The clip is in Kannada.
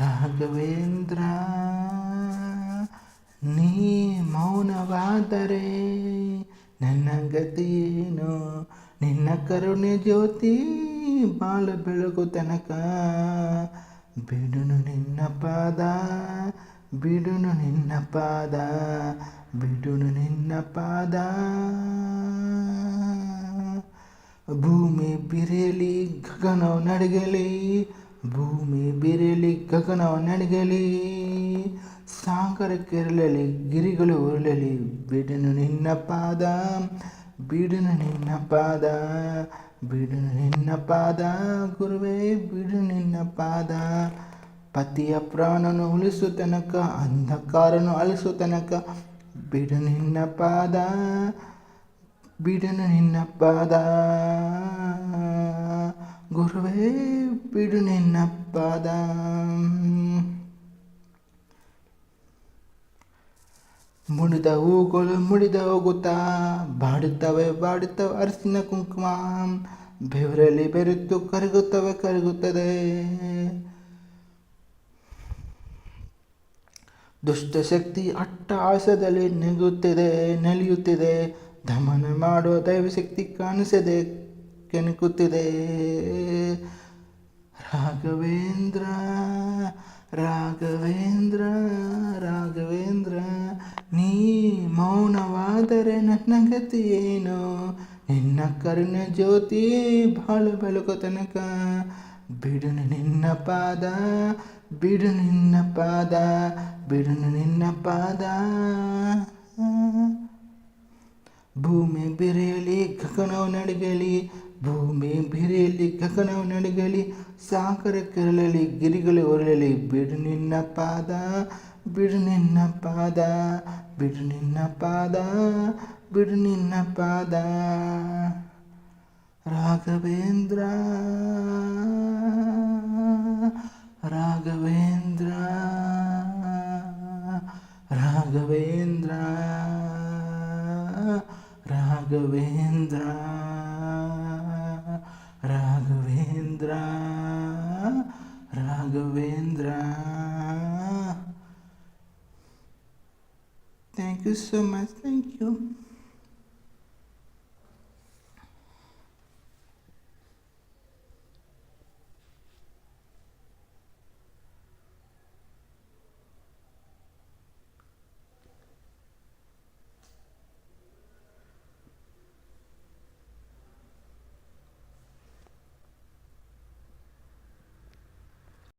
ರಾಘವೇಂದ್ರ ನೀ ಮೌನವಾದರೆ ನನ್ನ ಗತಿಯೇನು, ನಿನ್ನ ಕರುಣೆ ಜ್ಯೋತಿ ಬಾಳ ಬೆಳಗು ತನಕ. ಬಿಡುನು ನಿನ್ನ ಪಾದ, ಬಿಡುನು ನಿನ್ನ ಪಾದ, ಬಿಡುನು ನಿನ್ನ ಪಾದ. ಭೂಮಿ ಬಿರಿಯಲಿ ಗಗನವು ನಡಗಲಿ, ಭೂಮಿ ಬಿರಿಯಲಿ ಗಗನವು ನಡಗಲಿ, ಸಾಗರ ಕೆರಳಲಿ ಗಿರಿಗಳು ಉರುಳಲಿ. ಬಿಡುನು ನಿನ್ನ ಪಾದ, ಬಿಡುನು ನಿನ್ನ ಪಾದ, ಬಿಡುನು ನಿನ್ನ ಪಾದ. ಗುರುವೇ ಬಿಡು ನಿನ್ನ ಪಾದ. ಪತಿಯ ಪ್ರಾಣನು ಉಳಿಸು ತನಕ, ಅಂಧಕಾರನು ಅಳಿಸು ತನಕ. ಬಿಡು ನಿನ್ನ ಪಾದ, ಬಿಡುನು ನಿನ್ನ ಪಾದ. ಗುರುವೇ ಬಿಡು ನಿನ್ನ ಪಾದ. ಮುಡಿದ ಹೂಗಳು ಮುಡಿದ ಹೋಗುತ್ತಾ ಬಾಡುತ್ತವೆ ಬಾಡುತ್ತವೆ ಅರಸಿನ ಕುಂಕುಮ. ಬೆವರಲ್ಲಿ ಬೆರೆತು ಕರಗುತ್ತವೆ ಕರಗುತ್ತದೆ. ದುಷ್ಟಶಕ್ತಿ ಅಟ್ಟಹಾಸದಲ್ಲಿ ನಲಿಯುತ್ತಿದೆ. ದಮನ ಮಾಡುವ ದೈವಶಕ್ತಿ ಕಾಣಿಸದೆ ಕೆಣಕುತ್ತಿದೆ. ರಾಘವೇಂದ್ರ ರಾಘವೇಂದ್ರ ರಾಘವೇಂದ್ರ ನೀ ಮೌನವಾದರೆ ನನ್ನ ಗತಿಯೇನು, ನಿನ್ನ ಕರುಣೆ ಜ್ಯೋತಿ ಬಾಳು ಬೆಳಕು ತನಕ. ಬಿಡುನು ನಿನ್ನ ಪಾದ, ಬಿಡು ನಿನ್ನ ಪಾದ, ಬಿಡುನು ನಿನ್ನ ಪಾದ. ಭೂಮಿ ಬಿರಿಯಲಿ ಗಗನವು ನಡಗಲಿ, ಭೂಮಿ ಬಿರಿಯಲಿ ಗಗನವು ನಡಗಲಿ, ಸಾಗರ ಕೆರಳಲಿ ಗಿರಿಗಳು ಹೊರಳಲಿ. ಬಿಡು ನಿನ್ನ ಪಾದ, ಬಿಡು ನಿನ್ನ ಪಾದ, ಬಿಡು ನಿನ್ನ ಪಾದ, ಬಿಡು ನಿನ್ನ ಪಾದ. Raghavendra Raghavendra Raghavendra Raghavendra Raghavendra Raghavendra. Thank you so much. Thank you.